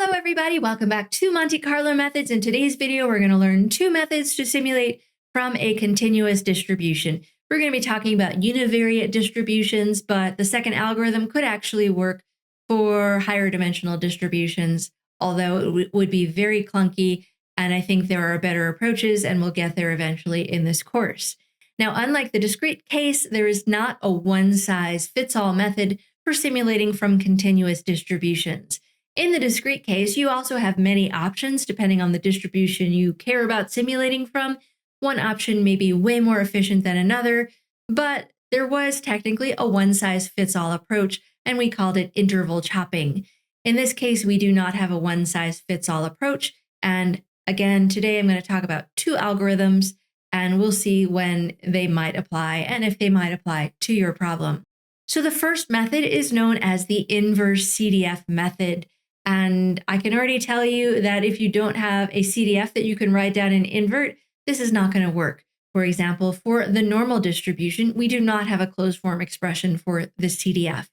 Hello everybody, welcome back to Monte Carlo methods. In today's video, we're going to learn two methods to simulate from a continuous distribution. We're going to be talking about univariate distributions, but the second algorithm could actually work for higher dimensional distributions, although it would be very clunky, and I think there are better approaches, and we'll get there eventually in this course. Now, unlike the discrete case, there is not a one-size-fits-all method for simulating from continuous distributions. In the discrete case, you also have many options depending on the distribution you care about simulating from. One option may be way more efficient than another, but there was technically a one-size-fits-all approach, and we called it interval chopping. In this case, we do not have a one-size-fits-all approach, and again, today I'm going to talk about two algorithms, and we'll see when they might apply and if they might apply to your problem. So the first method is known as the inverse CDF method. And I can already tell you that if you don't have a CDF that you can write down and invert, this is not going to work. For example, for the normal distribution, we do not have a closed form expression for the CDF.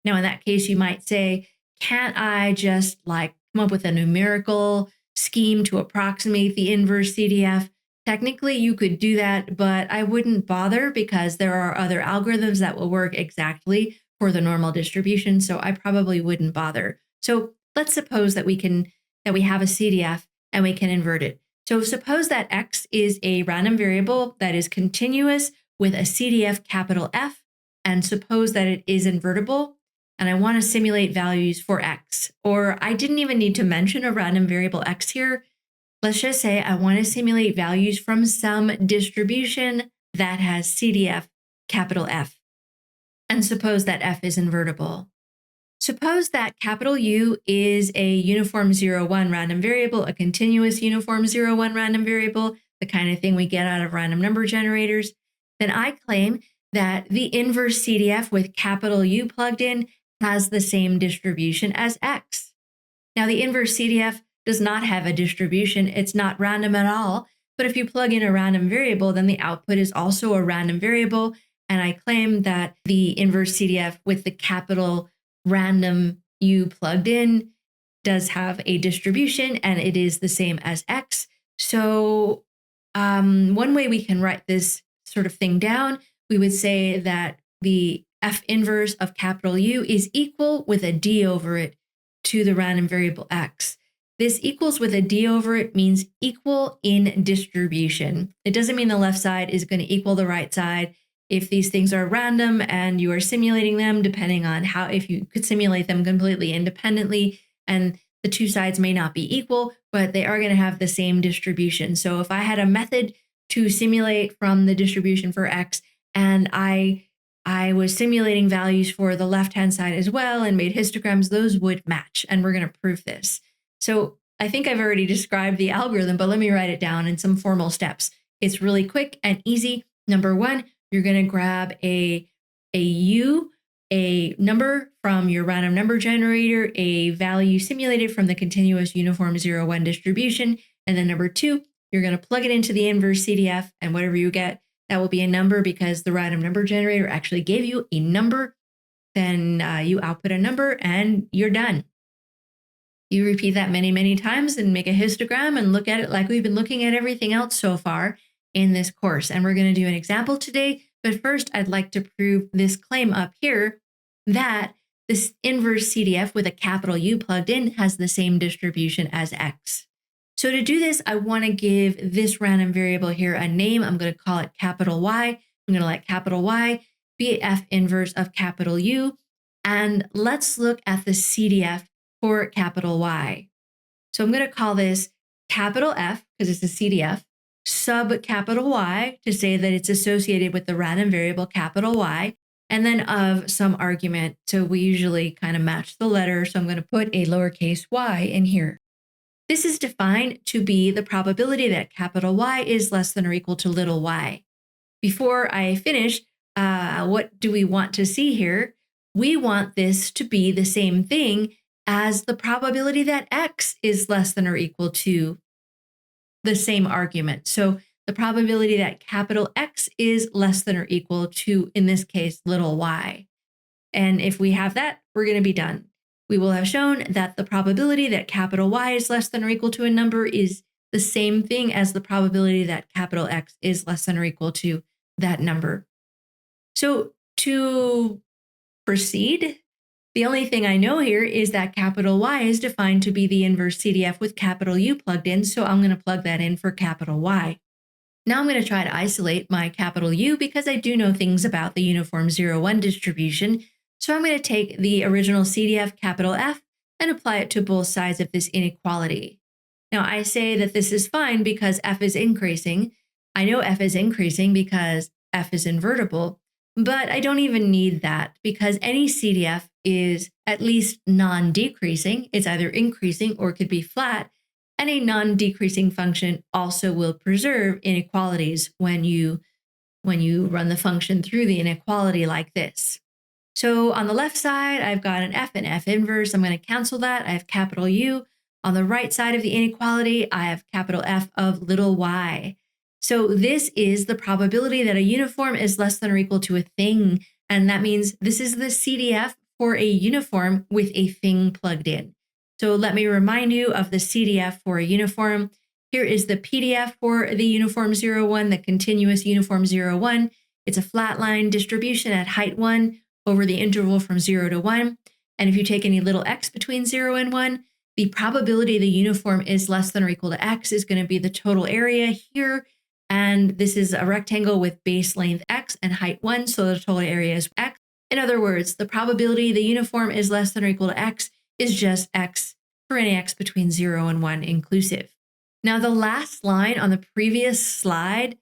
Now, in that case, you might say, can't I just come up with a numerical scheme to approximate the inverse CDF? Technically, you could do that, but I wouldn't bother because there are other algorithms that will work exactly for the normal distribution, so I probably wouldn't bother. So let's suppose that we have a CDF and we can invert it. So suppose that X is a random variable that is continuous with a CDF capital F, and suppose that it is invertible, and I want to simulate values for X. Or I didn't even need to mention a random variable X here. Let's just say I want to simulate values from some distribution that has CDF capital F. And suppose that F is invertible. Suppose that capital U is a uniform 0-1 random variable, a continuous uniform 0-1 random variable, the kind of thing we get out of random number generators. Then I claim that the inverse CDF with capital U plugged in has the same distribution as X. Now, the inverse CDF does not have a distribution. It's not random at all. But if you plug in a random variable, then the output is also a random variable. And I claim that the inverse CDF with the capital random U plugged in does have a distribution, and it is the same as X. So one way we can write this sort of thing down, we would say that the F inverse of capital U is equal with a D over it to the random variable X. This equals with a D over it means equal in distribution. It doesn't mean the left side is going to equal the right side. If these things are random and you are simulating them, depending on if you could simulate them completely independently, and the two sides may not be equal, but they are going to have the same distribution. So if I had a method to simulate from the distribution for X, and I was simulating values for the left-hand side as well and made histograms, those would match, and we're going to prove this. So I think I've already described the algorithm, but let me write it down in some formal steps. It's really quick and easy. Number one, you're going to grab a number from your random number generator, a value simulated from the continuous uniform 0-1 distribution. And then number two, you're going to plug it into the inverse CDF, and whatever you get, that will be a number because the random number generator actually gave you a number. Then you output a number and you're done. You repeat that many, many times and make a histogram and look at it like we've been looking at everything else so far in this course. And we're going to do an example today. But first, I'd like to prove this claim up here that this inverse CDF with a capital U plugged in has the same distribution as X. So to do this, I want to give this random variable here a name. I'm going to call it capital Y. I'm going to let capital Y be F inverse of capital U. And let's look at the CDF for capital Y. So I'm going to call this capital F because it's a CDF, sub capital Y to say that it's associated with the random variable capital Y, and then of some argument. So we usually kind of match the letter. So I'm going to put a lowercase y in here. This is defined to be the probability that capital Y is less than or equal to little y. Before I finish, what do we want to see here? We want this to be the same thing as the probability that X is less than or equal to the same argument. So the probability that capital X is less than or equal to, in this case, little y. And if we have that, we're going to be done. we will have shown that the probability that capital Y is less than or equal to a number is the same thing as the probability that capital X is less than or equal to that number. So to proceed, the only thing I know here is that capital Y is defined to be the inverse CDF with capital U plugged in, so I'm going to plug that in for capital Y. Now I'm going to try to isolate my capital U because I do know things about the uniform 0-1 distribution. So I'm going to take the original CDF capital F and apply it to both sides of this inequality. Now I say that this is fine because F is increasing. I know F is increasing because F is invertible, but I don't even need that because any CDF is at least non-decreasing. It's either increasing or it could be flat. And a non-decreasing function also will preserve inequalities when you run the function through the inequality like this. So on the left side, I've got an F and F inverse. I'm going to cancel that. I have capital U. On the right side of the inequality, I have capital F of little y. So this is the probability that a uniform is less than or equal to a thing. And that means this is the CDF for a uniform with a thing plugged in. So let me remind you of the CDF for a uniform. Here is the PDF for the uniform 0-1, the continuous uniform 0-1. It's a flat line distribution at height 1 over the interval from 0 to 1. And if you take any little x between 0 and 1, the probability the uniform is less than or equal to x is going to be the total area here. And this is a rectangle with base length x and height 1, so the total area is x. In other words, the probability the uniform is less than or equal to x is just x for any x between 0 and 1 inclusive. Now, the last line on the previous slide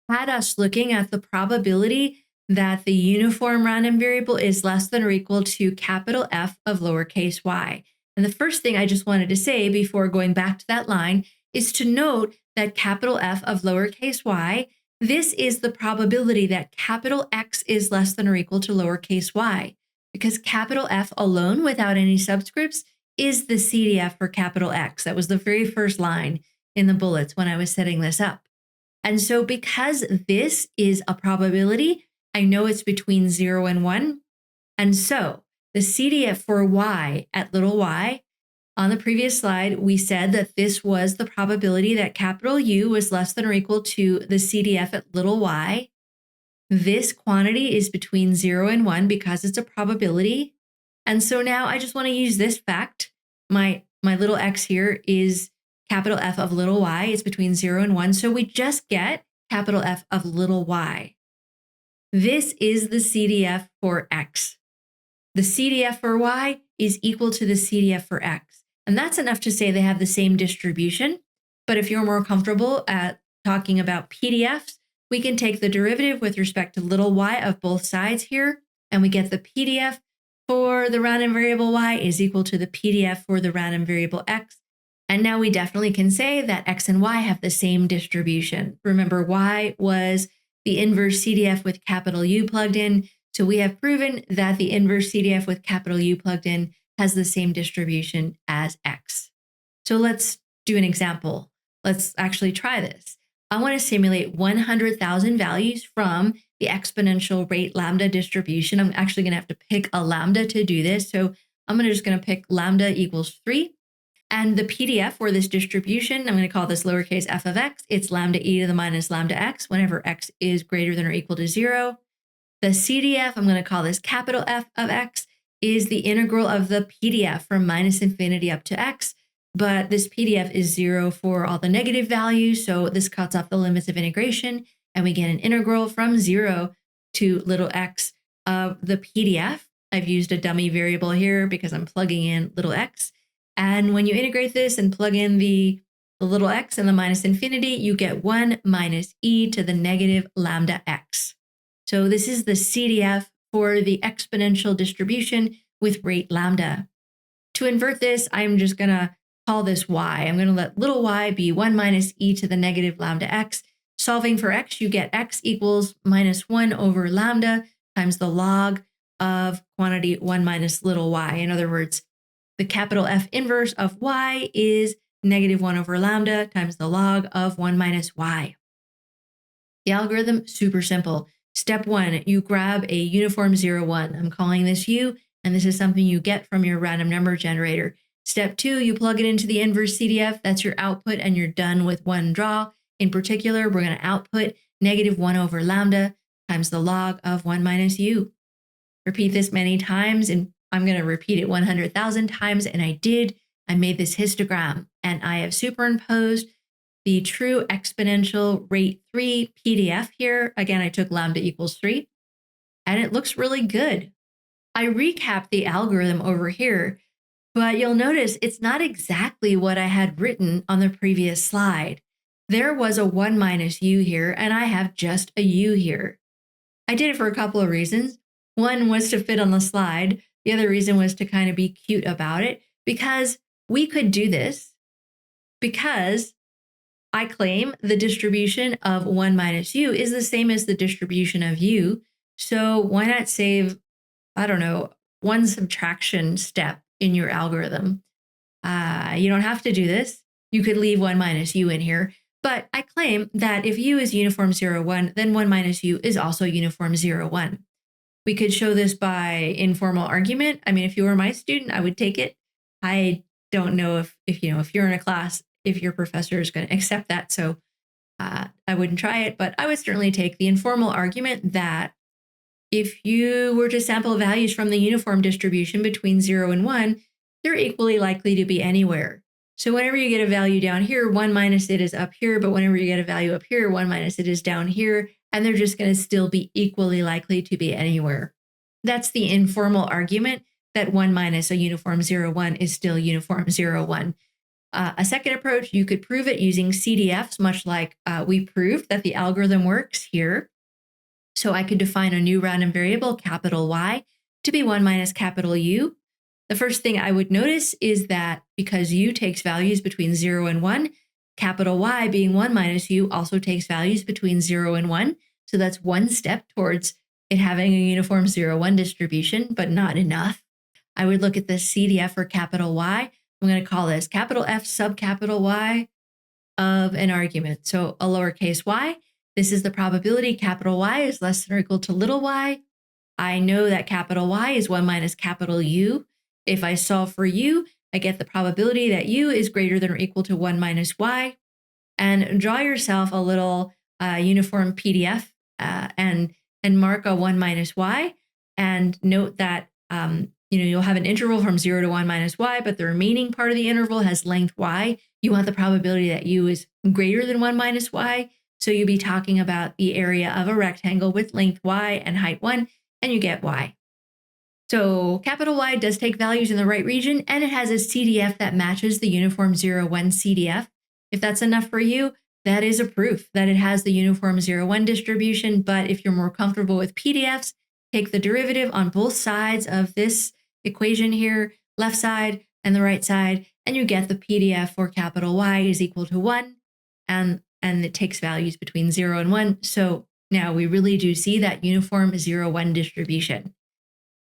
had us looking at the probability that the uniform random variable is less than or equal to capital F of lowercase y. And the first thing I just wanted to say before going back to that line is to note that capital F of lowercase y, this is the probability that capital X is less than or equal to lowercase y, because capital F alone without any subscripts is the CDF for capital X. That was the very first line in the bullets when I was setting this up. And so because this is a probability, I know it's between 0 and 1. And so the CDF for y at little y, on the previous slide, we said that this was the probability that capital U was less than or equal to the CDF at little y. This quantity is between 0 and 1 because it's a probability. And so now I just want to use this fact. My little x here is capital F of little y. It's between 0 and 1. So we just get capital F of little y. This is the CDF for x. The CDF for y is equal to the CDF for x. And that's enough to say they have the same distribution. But if you're more comfortable at talking about PDFs, we can take the derivative with respect to little y of both sides here, and we get the PDF for the random variable y is equal to the PDF for the random variable x. And now we definitely can say that x and y have the same distribution. Remember, y was the inverse CDF with capital U plugged in. So we have proven that the inverse CDF with capital U plugged in has the same distribution as x. So let's do an example. Let's actually try this. I want to simulate 100,000 values from the exponential rate lambda distribution. I'm actually going to have to pick a lambda to do this. So I'm just going to pick lambda equals 3. And the PDF for this distribution, I'm going to call this lowercase f of x. It's lambda e to the minus lambda x whenever x is greater than or equal to 0. The CDF, I'm going to call this capital F of x, is the integral of the PDF from minus infinity up to x. But this PDF is 0 for all the negative values. So this cuts off the limits of integration. And we get an integral from 0 to little x of the PDF. I've used a dummy variable here because I'm plugging in little x. And when you integrate this and plug in the little x and the minus infinity, you get 1 minus e to the negative lambda x. So this is the CDF for the exponential distribution with rate lambda. To invert this, I'm just going to call this y. I'm going to let little y be 1 minus e to the negative lambda x. Solving for x, you get x equals minus 1 over lambda times the log of quantity 1 minus little y. In other words, the capital F inverse of y is negative 1 over lambda times the log of 1 minus y. The algorithm, super simple. Step 1, you grab a uniform 0-1. I'm calling this U, And this is something you get from your random number generator. Step 2, you plug it into the inverse CDF. That's your output, and you're done with one draw. In particular, we're going to output -1 over lambda times the log of 1 minus u. Repeat this many times, and I'm going to repeat it 100,000 times, and I did. I made this histogram, and I have superimposed the true exponential rate 3 PDF here. Again, I took lambda equals 3, and it looks really good. I recapped the algorithm over here, but you'll notice it's not exactly what I had written on the previous slide. There was a 1 minus u here, and I have just a u here. I did it for a couple of reasons. One was to fit on the slide. The other reason was to kind of be cute about it, because we could do this because I claim the distribution of 1 minus u is the same as the distribution of u. So why not save, I don't know, one subtraction step in your algorithm? You don't have to do this. You could leave 1 minus u in here. But I claim that if u is uniform 0, 1, then 1 minus u is also uniform 0, 1. We could show this by informal argument. I mean, if you were my student, I would take it. I don't know if you're in a class, if your professor is going to accept that. So I wouldn't try it, but I would certainly take the informal argument that if you were to sample values from the uniform distribution between 0 and 1, they're equally likely to be anywhere. So whenever you get a value down here, 1 minus it is up here, but whenever you get a value up here, 1 minus it is down here, and they're just going to still be equally likely to be anywhere. That's the informal argument that 1 minus a uniform 0, 1 is still uniform 0, 1. A second approach, you could prove it using CDFs, much like we proved that the algorithm works here. So I could define a new random variable, capital Y, to be 1 minus capital U. The first thing I would notice is that because u takes values between 0 and 1, capital Y being 1 minus u also takes values between 0 and 1. So that's one step towards it having a uniform 0, 1 distribution, but not enough. I would look at the CDF for capital Y. I'm going to call this capital F sub capital Y of an argument. So a lowercase y. This is the probability capital Y is less than or equal to little y. I know that capital Y is 1 minus capital U. If I solve for u, I get the probability that u is greater than or equal to 1 minus y. And draw yourself a little uniform PDF and mark a 1 minus y. And note that you'll have an interval from 0 to 1 minus y, but the remaining part of the interval has length y. You want the probability that u is greater than 1 minus y. So you'll be talking about the area of a rectangle with length y and height 1, and you get y. So capital Y does take values in the right region, and it has a CDF that matches the uniform 0, 1 CDF. If that's enough for you, that is a proof that it has the uniform 0, 1 distribution. But if you're more comfortable with PDFs, take the derivative on both sides of this equation here, left side and the right side, and you get the PDF for capital Y is equal to 1, and it takes values between 0 and 1. So now we really do see that uniform 0, 1 distribution.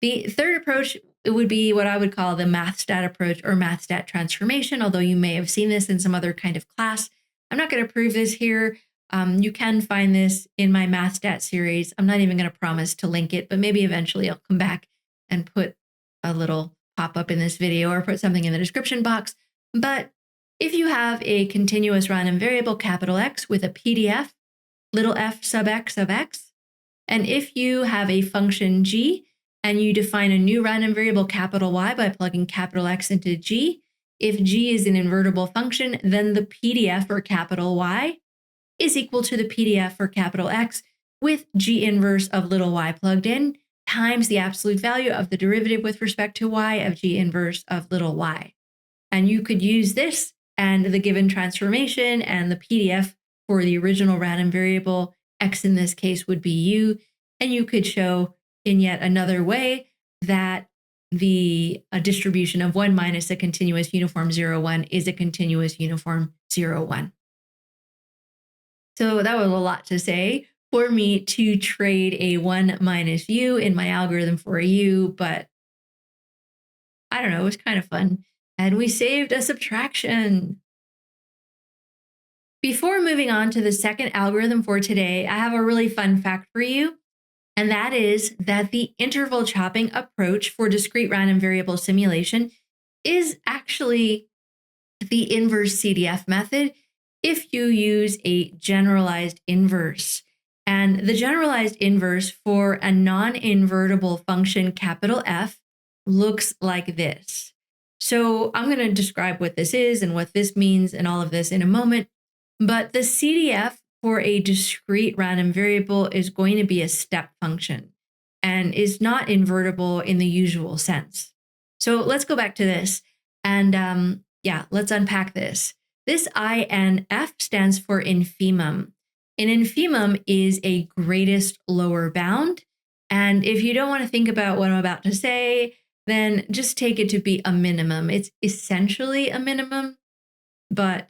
The third approach, it would be what I would call the MathStat approach or MathStat transformation, although you may have seen this in some other kind of class. I'm not going to prove this here. You can find this in my MathStat series. I'm not even going to promise to link it, but maybe eventually I'll come back and put a little pop-up in this video or put something in the description box. But if you have a continuous random variable, capital X, with a PDF, little f sub x, and if you have a function g, and you define a new random variable, capital Y, by plugging capital X into g, if g is an invertible function, then the PDF for capital Y is equal to the PDF for capital X with g inverse of little y plugged in times the absolute value of the derivative with respect to y of g inverse of little y. And you could use this and the given transformation and the PDF for the original random variable, x in this case would be u, and you could show in yet another way that the distribution of 1 minus a continuous uniform 0, 1 is a continuous uniform 0, 1. So that was a lot to say for me to trade a 1 minus u in my algorithm for a u, but I don't know, it was kind of fun. And we saved a subtraction. Before moving on to the second algorithm for today, I have a really fun fact for you. And that is that the interval chopping approach for discrete random variable simulation is actually the inverse CDF method if you use a generalized inverse. And the generalized inverse for a non-invertible function, capital F, looks like this. So I'm going to describe what this is and what this means and all of this in a moment. But the CDF for a discrete random variable is going to be a step function and is not invertible in the usual sense. So let's go back to this and let's unpack this. This INF stands for infimum. An infimum is a greatest lower bound. And if you don't want to think about what I'm about to say, then just take it to be a minimum. It's essentially a minimum, but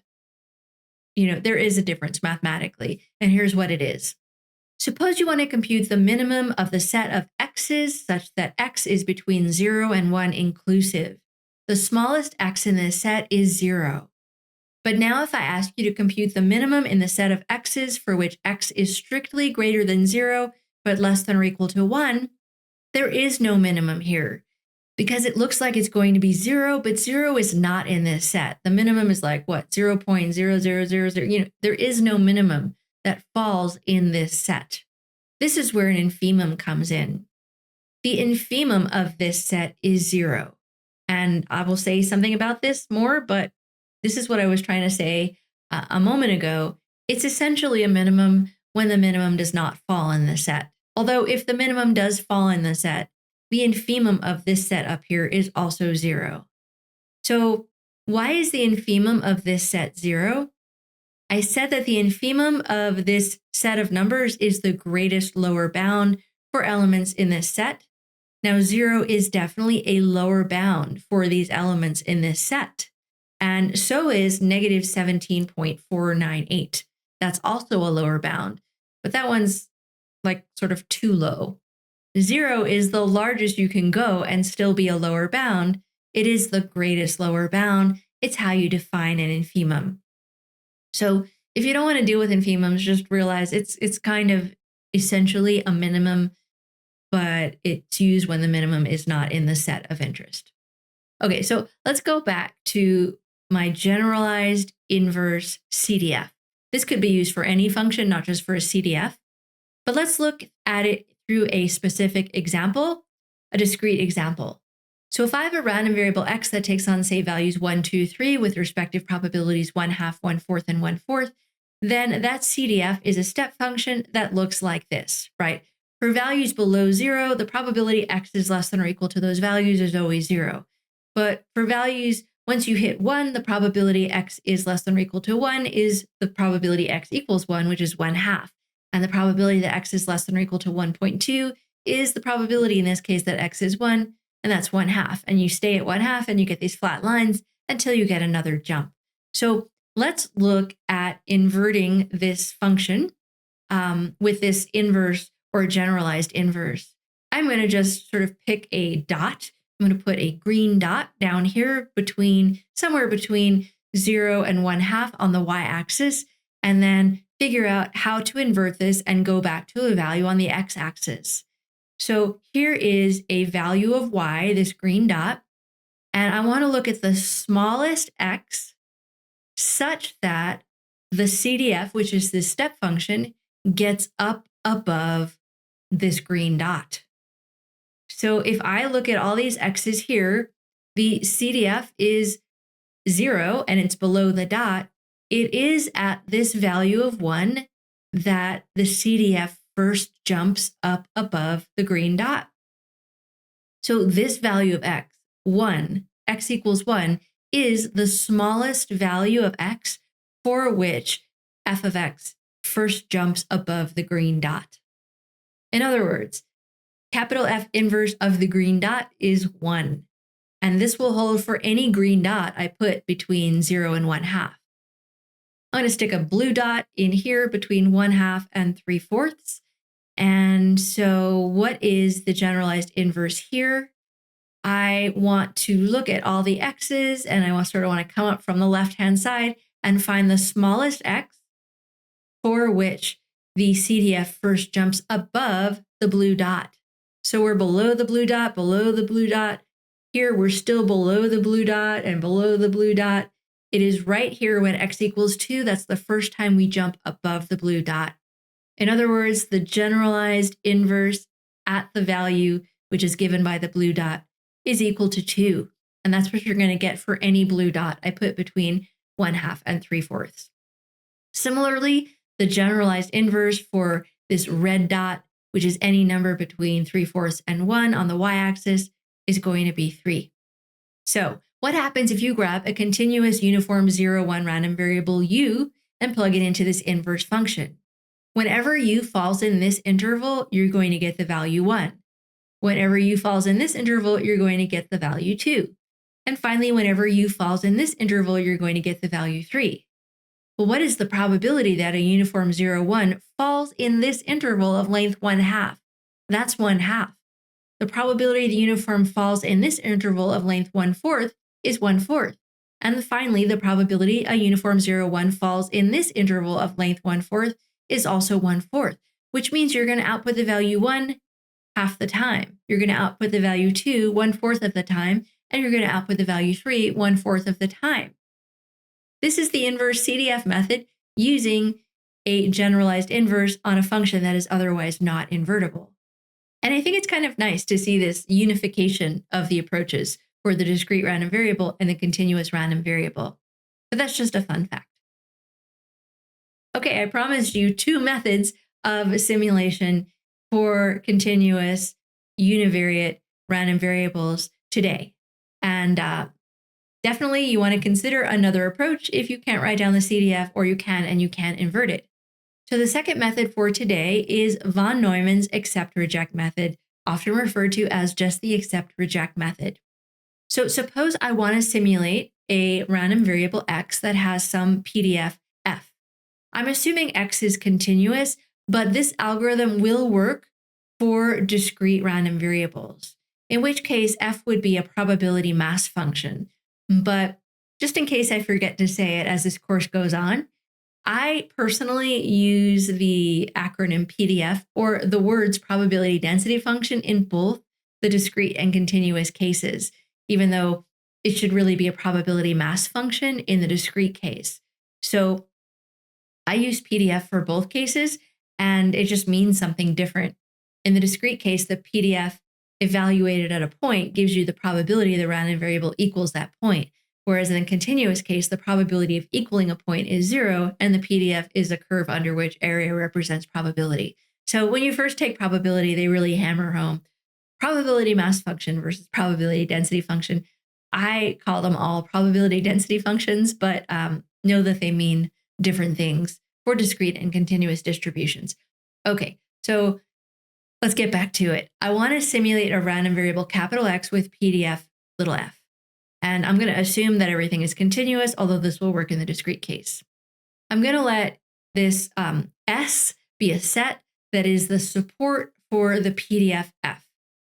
there is a difference mathematically. And here's what it is. Suppose you want to compute the minimum of the set of x's such that x is between 0 and 1 inclusive. The smallest x in this set is 0. But now if I ask you to compute the minimum in the set of x's for which x is strictly greater than 0, but less than or equal to 1, there is no minimum here because it looks like it's going to be 0, but 0 is not in this set. The minimum is like what? 0.0000. There is no minimum that falls in this set. This is where an infimum comes in. The infimum of this set is 0. And I will say something about this more, but this is what I was trying to say a moment ago. It's essentially a minimum when the minimum does not fall in the set. Although if the minimum does fall in the set, the infimum of this set up here is also 0. So why is the infimum of this set 0? I said that the infimum of this set of numbers is the greatest lower bound for elements in this set. Now, 0 is definitely a lower bound for these elements in this set. And so is negative 17.498. That's also a lower bound, but that one's like sort of too low. 0 is the largest you can go and still be a lower bound. It is the greatest lower bound. It's how you define an infimum. So if you don't want to deal with infimums, just realize it's kind of essentially a minimum, but it's used when the minimum is not in the set of interest. Okay, so let's go back to my generalized inverse CDF. This could be used for any function, not just for a CDF. But let's look at it through a specific example, a discrete example. So if I have a random variable x that takes on, say, values 1, 2, 3 with respective probabilities 1/2, 1/4, and 1/4, then that CDF is a step function that looks like this, right? For values below 0, the probability x is less than or equal to those values is always 0. But for values, once you hit 1, the probability x is less than or equal to 1 is the probability x equals 1, which is 1/2. And the probability that x is less than or equal to 1.2 is the probability in this case that x is 1, and that's 1/2. And you stay at 1/2 and you get these flat lines until you get another jump. So let's look at inverting this function with this inverse or generalized inverse. I'm going to just sort of pick a dot. I'm going to put a green dot down here somewhere between 0 and 1/2 on the y-axis, and then figure out how to invert this and go back to a value on the x-axis. So here is a value of y, this green dot, and I want to look at the smallest x such that the CDF, which is this step function, gets up above this green dot. So if I look at all these x's here, the CDF is 0 and it's below the dot. It is at this value of 1 that the CDF first jumps up above the green dot. So this value of x, 1, x equals 1, is the smallest value of x for which f of x first jumps above the green dot. In other words, capital F inverse of the green dot is 1. And this will hold for any green dot I put between 0 and 1/2. I'm going to stick a blue dot in here between 1/2 and 3/4. And so what is the generalized inverse here? I want to look at all the x's and I want to come up from the left-hand side and find the smallest x for which the CDF first jumps above the blue dot. So we're below the blue dot, below the blue dot. Here, we're still below the blue dot and below the blue dot. It is right here when x equals 2. That's the first time we jump above the blue dot. In other words, the generalized inverse at the value, which is given by the blue dot, is equal to 2. And that's what you're going to get for any blue dot. I put between 1/2 and 3/4. Similarly, the generalized inverse for this red dot, which is any number between 3/4 and 1 on the y-axis, is going to be 3. So what happens if you grab a continuous uniform 0, 1 random variable u and plug it into this inverse function? Whenever u falls in this interval, you're going to get the value 1. Whenever u falls in this interval, you're going to get the value 2. And finally, whenever u falls in this interval, you're going to get the value 3. Well, what is the probability that a uniform 0, 1 falls in this interval of length 1/2? That's 1/2. The probability the uniform falls in this interval of length 1/4 is 1/4. And finally, the probability a uniform 0, 1 falls in this interval of length 1/4 is also 1/4, which means you're going to output the value 1 half the time. You're going to output the value 2 1/4 of the time, and you're going to output the value 3 1/4 of the time. This is the inverse CDF method using a generalized inverse on a function that is otherwise not invertible. And I think it's kind of nice to see this unification of the approaches for the discrete random variable and the continuous random variable. But that's just a fun fact. Okay, I promised you 2 methods of simulation for continuous univariate random variables today. And definitely you want to consider another approach if you can't write down the CDF, or you can and you can't invert it. So the second method for today is von Neumann's accept-reject method, often referred to as just the accept-reject method. So suppose I want to simulate a random variable x that has some PDF f. I'm assuming x is continuous, but this algorithm will work for discrete random variables, in which case f would be a probability mass function. But just in case I forget to say it as this course goes on, I personally use the acronym PDF or the words probability density function in both the discrete and continuous cases, even though it should really be a probability mass function in the discrete case. So I use PDF for both cases, and it just means something different. In the discrete case, the PDF evaluated at a point gives you the probability the random variable equals that point. Whereas in the continuous case, the probability of equaling a point is 0, and the PDF is a curve under which area represents probability. So when you first take probability, they really hammer home probability mass function versus probability density function. I call them all probability density functions, but know that they mean different things for discrete and continuous distributions. Okay, so let's get back to it. I want to simulate a random variable capital X with PDF little f. And I'm going to assume that everything is continuous, although this will work in the discrete case. I'm going to let this S be a set that is the support for the PDF f.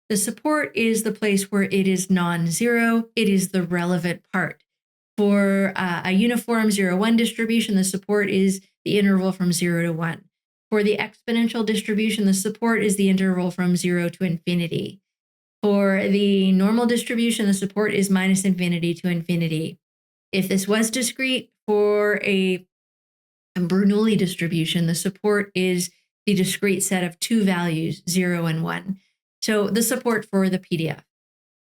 The support is the place where it is non-zero. It is the relevant part. For a uniform 0, 1 distribution, the support is the interval from 0 to 1. For the exponential distribution, the support is the interval from 0 to infinity. For the normal distribution, the support is minus infinity to infinity. If this was discrete, for a Bernoulli distribution, the support is the discrete set of 2 values, 0 and 1. So the support for the PDF.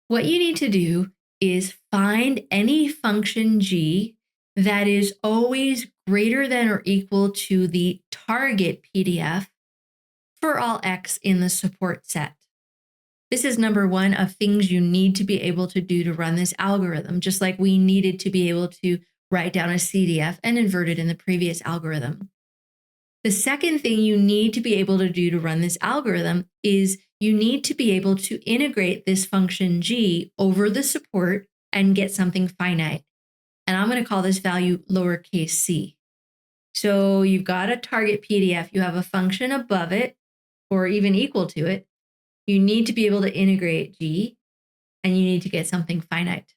What you need to do is find any function g that is always greater than or equal to the target PDF for all x in the support set. This is number 1 of things you need to be able to do to run this algorithm, just like we needed to be able to write down a CDF and invert it in the previous algorithm. The second thing you need to be able to do to run this algorithm is you need to be able to integrate this function g over the support and get something finite. And I'm going to call this value lowercase c. So you've got a target PDF, you have a function above it, or even equal to it. You need to be able to integrate g, and you need to get something finite.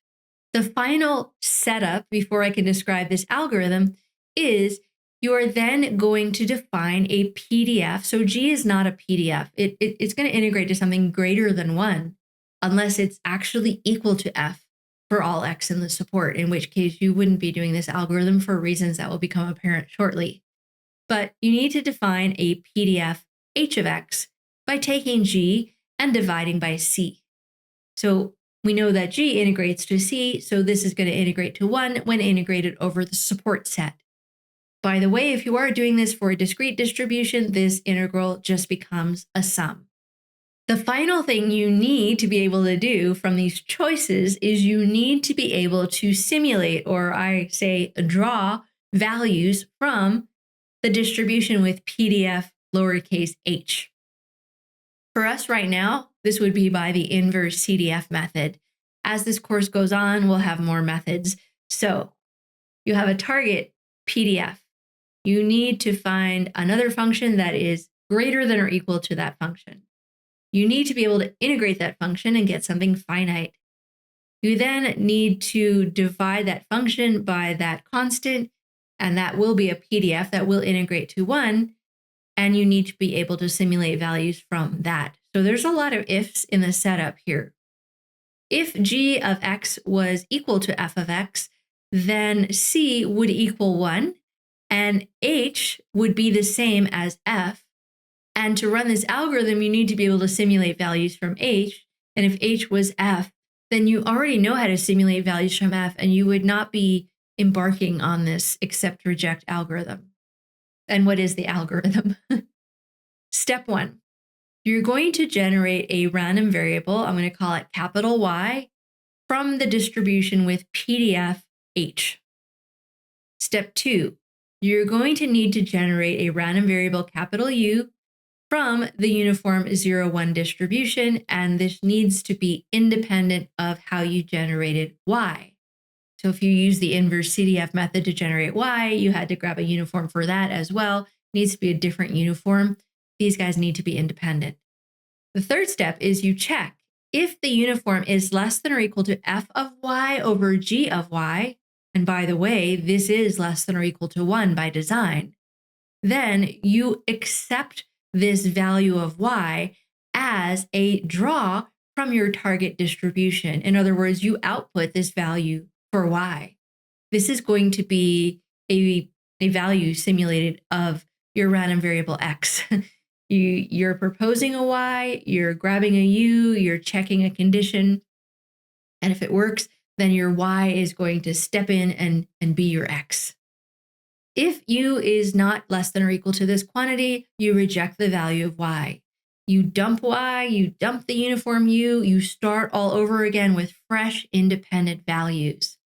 The final setup before I can describe this algorithm is You are then going to define a PDF. So G is not a PDF. It's going to integrate to something greater than 1 unless it's actually equal to F for all X in the support, in which case you wouldn't be doing this algorithm for reasons that will become apparent shortly. But you need to define a PDF H of X by taking G and dividing by C. So we know that G integrates to C, so this is going to integrate to 1 when integrated over the support set. By the way, if you are doing this for a discrete distribution, this integral just becomes a sum. The final thing you need to be able to do from these choices is you need to be able to simulate, or I say draw, values from the distribution with PDF lowercase h. For us right now, this would be by the inverse CDF method. As this course goes on, we'll have more methods. So you have a target PDF. You need to find another function that is greater than or equal to that function. You need to be able to integrate that function and get something finite. You then need to divide that function by that constant, and that will be a PDF that will integrate to 1, and you need to be able to simulate values from that. So there's a lot of ifs in the setup here. If G of X was equal to F of X, then C would equal 1, and H would be the same as F. And to run this algorithm, you need to be able to simulate values from H. And if H was F, then you already know how to simulate values from F, and you would not be embarking on this accept reject algorithm. And what is the algorithm? Step 1, you're going to generate a random variable. I'm going to call it capital Y from the distribution with PDF H. Step 2, you're going to need to generate a random variable capital U from the uniform 0, 1 distribution, and this needs to be independent of how you generated Y. So if you use the inverse CDF method to generate Y, you had to grab a uniform for that as well. It needs to be a different uniform. These guys need to be independent. The third step is you check if the uniform is less than or equal to F of Y over G of Y, and by the way, this is less than or equal to 1 by design, then you accept this value of Y as a draw from your target distribution. In other words, you output this value for Y. This is going to be a value simulated of your random variable X. You're proposing a Y, you're grabbing a U, you're checking a condition, and if it works, then your Y is going to step in and be your X. If U is not less than or equal to this quantity, you reject the value of Y. You dump Y, you dump the uniform U, you start all over again with fresh independent values.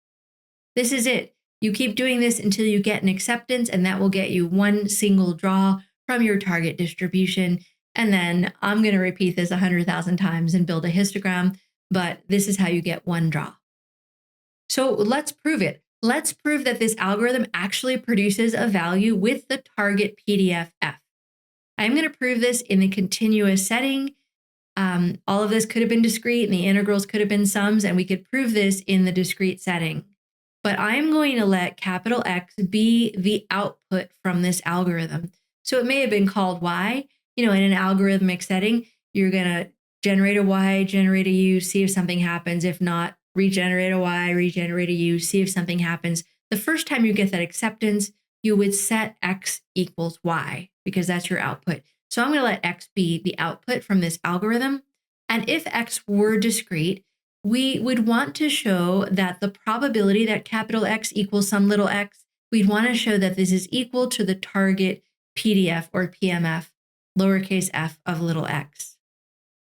This is it. You keep doing this until you get an acceptance, and that will get you one single draw from your target distribution. And then I'm going to repeat this 100,000 times and build a histogram, but this is how you get one draw. So let's prove it. Let's prove that this algorithm actually produces a value with the target PDF F. I'm going to prove this in the continuous setting. All of this could have been discrete, and the integrals could have been sums, and we could prove this in the discrete setting. But I'm going to let capital X be the output from this algorithm. So it may have been called Y. In an algorithmic setting, you're going to generate a Y, generate a U, see if something happens. If not, regenerate a Y, regenerate a U, see if something happens. The first time you get that acceptance, you would set X equals Y because that's your output. So I'm going to let X be the output from this algorithm. And if X were discrete, we would want to show that the probability that capital X equals some little x, we'd want to show that this is equal to the target PDF or PMF, lowercase f of little x.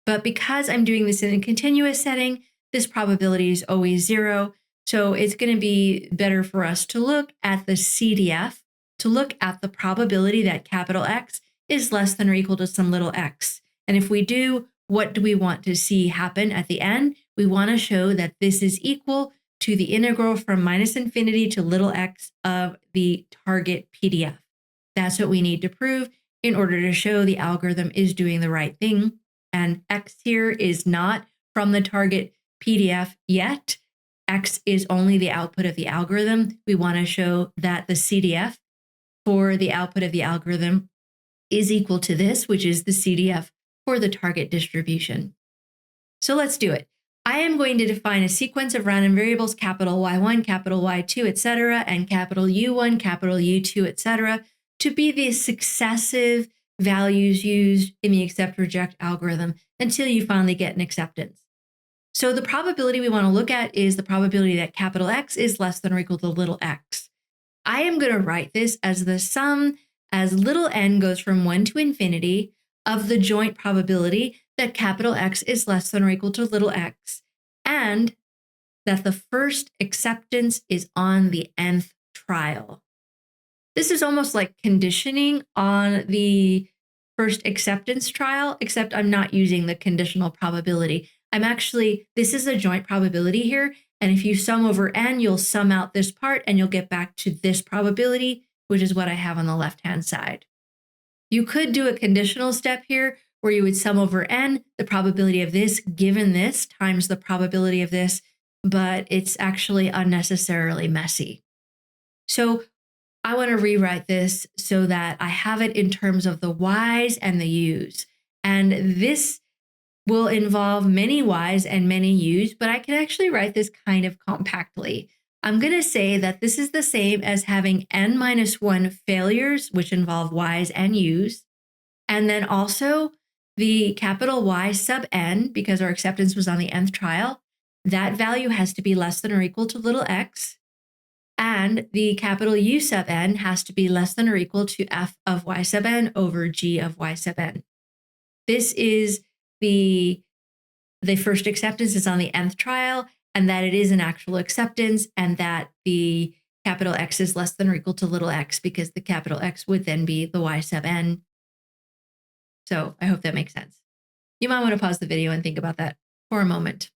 But because I'm doing this in a continuous setting, this probability is always 0. So it's going to be better for us to look at the CDF, to look at the probability that capital X is less than or equal to some little x. And if we do, what do we want to see happen at the end? We want to show that this is equal to the integral from minus infinity to little x of the target PDF. That's what we need to prove in order to show the algorithm is doing the right thing. And X here is not from the target PDF yet. X is only the output of the algorithm. We want to show that the CDF for the output of the algorithm is equal to this, which is the CDF for the target distribution. So let's do it. I am going to define a sequence of random variables, capital Y1, capital Y2, etc., and capital U1, capital U2, etc., to be the successive values used in the accept-reject algorithm until you finally get an acceptance. So the probability we want to look at is the probability that capital X is less than or equal to little x. I am going to write this as the sum as little n goes from 1 to infinity of the joint probability that capital X is less than or equal to little x, and that the first acceptance is on the nth trial. This is almost like conditioning on the first acceptance trial, except I'm not using the conditional probability. This is a joint probability here, and if you sum over n, you'll sum out this part and you'll get back to this probability, which is what I have on the left-hand side. You could do a conditional step here where you would sum over n, the probability of this given this times the probability of this, but it's actually unnecessarily messy. So I want to rewrite this so that I have it in terms of the y's and the u's. And this will involve many y's and many u's, but I can actually write this kind of compactly. I'm going to say that this is the same as having n-1 failures, which involve y's and u's, and then also the capital Y sub n, because our acceptance was on the nth trial, that value has to be less than or equal to little x, and the capital U sub n has to be less than or equal to f of y sub n over g of y sub n. This is the first acceptance is on the nth trial, and that it is an actual acceptance, and that the capital X is less than or equal to little x, because the capital X would then be the y sub n. So I hope that makes sense. You might want to pause the video and think about that for a moment.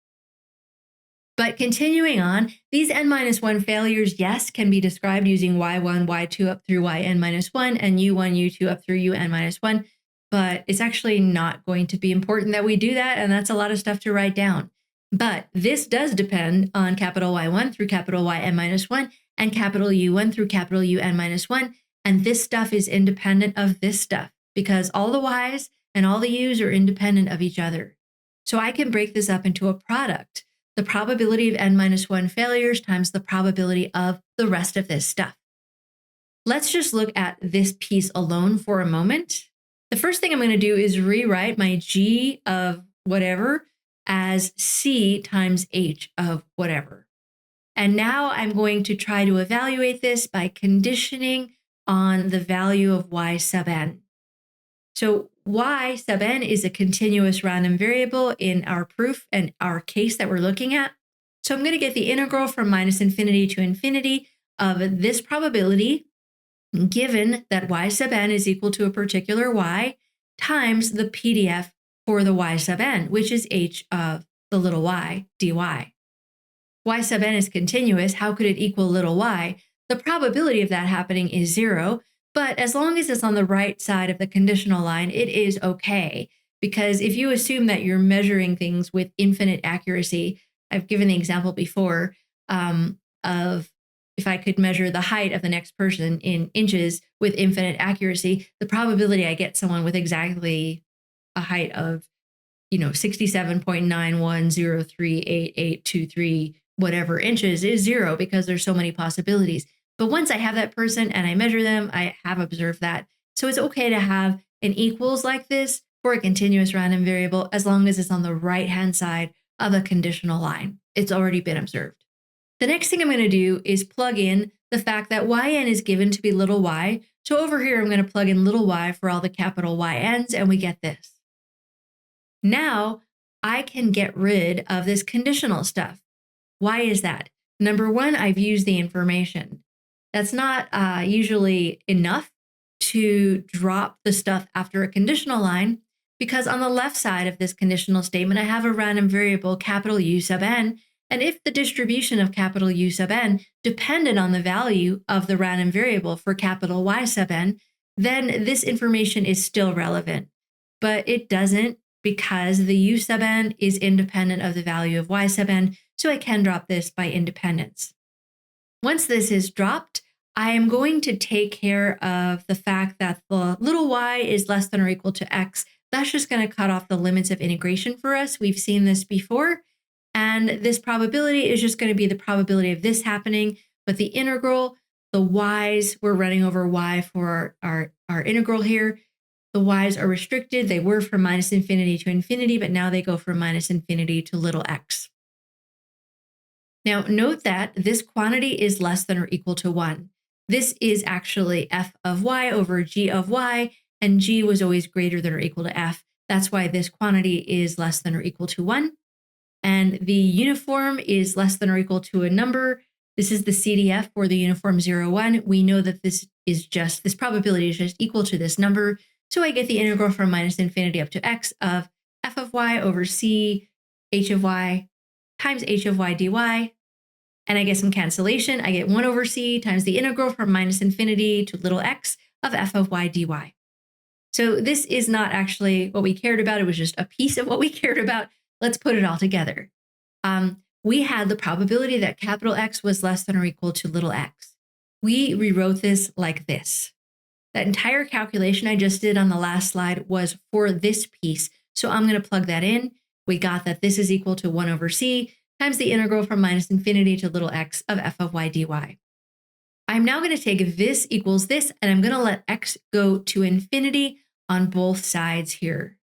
But continuing on, these n-1 failures, yes, can be described using y1, y2 up through yn-1 and u1, u2 up through un-1, but it's actually not going to be important that we do that, and that's a lot of stuff to write down. But this does depend on capital Y1 through capital Yn-1 and capital U1 through capital Un-1, and this stuff is independent of this stuff because all the y's and all the u's are independent of each other. So I can break this up into a product. The probability of n-1 failures times the probability of the rest of this stuff. Let's just look at this piece alone for a moment. The first thing I'm going to do is rewrite my g of whatever as c times h of whatever. And now I'm going to try to evaluate this by conditioning on the value of y sub n. So y sub n is a continuous random variable in our proof and our case that we're looking at. So I'm going to get the integral from minus infinity to infinity of this probability, given that y sub n is equal to a particular y, times the PDF for the y sub n, which is h of the little y, dy. Y sub n is continuous. How could it equal little y? The probability of that happening is 0, but as long as it's on the right side of the conditional line, it is okay. Because if you assume that you're measuring things with infinite accuracy, I've given the example before of if I could measure the height of the next person in inches with infinite accuracy, the probability I get someone with exactly a height of, 67.91038823 whatever inches is 0 because there's so many possibilities. But once I have that person and I measure them, I have observed that. So it's okay to have an equals like this for a continuous random variable as long as it's on the right-hand side of a conditional line. It's already been observed. The next thing I'm going to do is plug in the fact that yn is given to be little y. So over here, I'm going to plug in little y for all the capital Yns, and we get this. Now I can get rid of this conditional stuff. Why is that? Number one, I've used the information. That's not usually enough to drop the stuff after a conditional line, because on the left side of this conditional statement, I have a random variable, capital U sub n, and if the distribution of capital U sub n depended on the value of the random variable for capital Y sub n, then this information is still relevant. But it doesn't, because the U sub n is independent of the value of Y sub n, so I can drop this by independence. Once this is dropped, I am going to take care of the fact that the little y is less than or equal to x. That's just going to cut off the limits of integration for us. We've seen this before. And this probability is just going to be the probability of this happening. But the integral, the y's, we're running over y for our integral here. The y's are restricted. They were from minus infinity to infinity, but now they go from minus infinity to little x. Now, note that this quantity is less than or equal to 1. This is actually f of y over g of y, and g was always greater than or equal to f. That's why this quantity is less than or equal to 1. And the uniform is less than or equal to a number. This is the CDF for the uniform 0, 1. We know that this probability is just equal to this number. So I get the integral from minus infinity up to x of f of y over c h of y times h of y dy. And I get some cancellation. I get 1 over c times the integral from minus infinity to little x of f of y dy. So this is not actually what we cared about. It was just a piece of what we cared about. Let's put it all together. We had the probability that capital X was less than or equal to little x. We rewrote this like this. That entire calculation I just did on the last slide was for this piece. So I'm going to plug that in. We got that this is equal to 1 over c times the integral from minus infinity to little x of f of y dy. I'm now going to take this equals this, and I'm going to let x go to infinity on both sides here.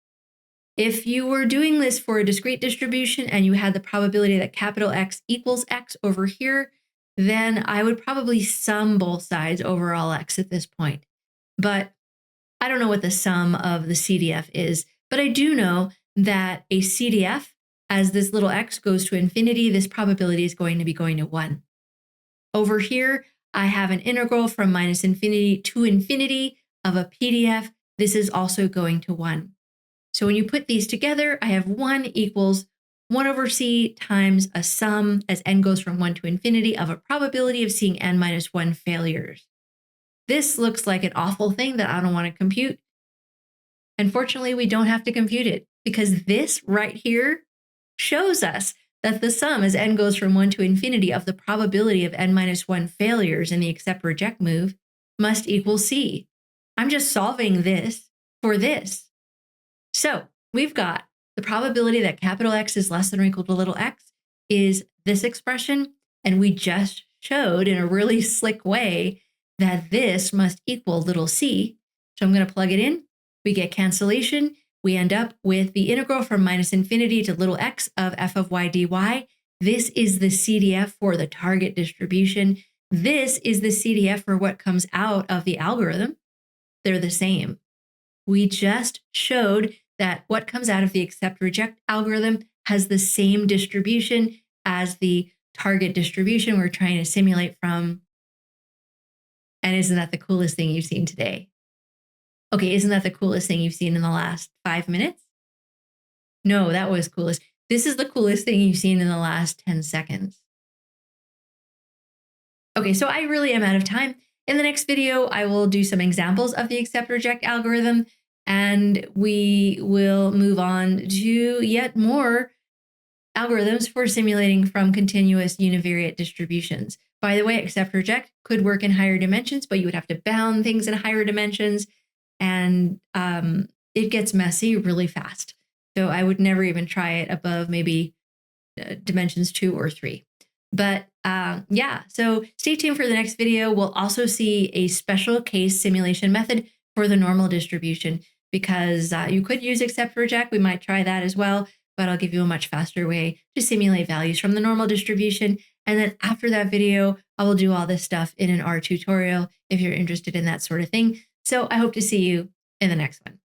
If you were doing this for a discrete distribution and you had the probability that capital X equals x over here, then I would probably sum both sides over all x at this point. But I don't know what the sum of the CDF is, but I do know that a CDF, as this little x goes to infinity, this probability is going to be going to 1. Over here, I have an integral from minus infinity to infinity of a PDF. This is also going to 1. So when you put these together, I have 1 equals 1 over c times a sum as n goes from 1 to infinity of a probability of seeing n minus 1 failures. This looks like an awful thing that I don't want to compute. Unfortunately, we don't have to compute it because this right here shows us that the sum as n goes from 1 to infinity of the probability of n minus 1 failures in the accept reject move must equal c. I'm just solving this for this. So we've got the probability that capital X is less than or equal to little x is this expression, and we just showed in a really slick way that this must equal little c. So I'm going to plug it in. We get cancellation. We end up with the integral from minus infinity to little x of f of y dy. This is the CDF for the target distribution. This is the CDF for what comes out of the algorithm. They're the same. We just showed that what comes out of the accept-reject algorithm has the same distribution as the target distribution we're trying to simulate from. And isn't that the coolest thing you've seen today? Okay, isn't that the coolest thing you've seen in the last 5 minutes? No, that was coolest. This is the coolest thing you've seen in the last 10 seconds. Okay, so I really am out of time. In the next video, I will do some examples of the accept-reject algorithm, and we will move on to yet more algorithms for simulating from continuous univariate distributions. By the way, accept-reject could work in higher dimensions, but you would have to bound things in higher dimensions, and it gets messy really fast. So I would never even try it above maybe dimensions 2 or 3. But yeah, so stay tuned for the next video. We'll also see a special case simulation method for the normal distribution, because you could use accept reject. We might try that as well, but I'll give you a much faster way to simulate values from the normal distribution. And then after that video, I will do all this stuff in an R tutorial if you're interested in that sort of thing. So I hope to see you in the next one.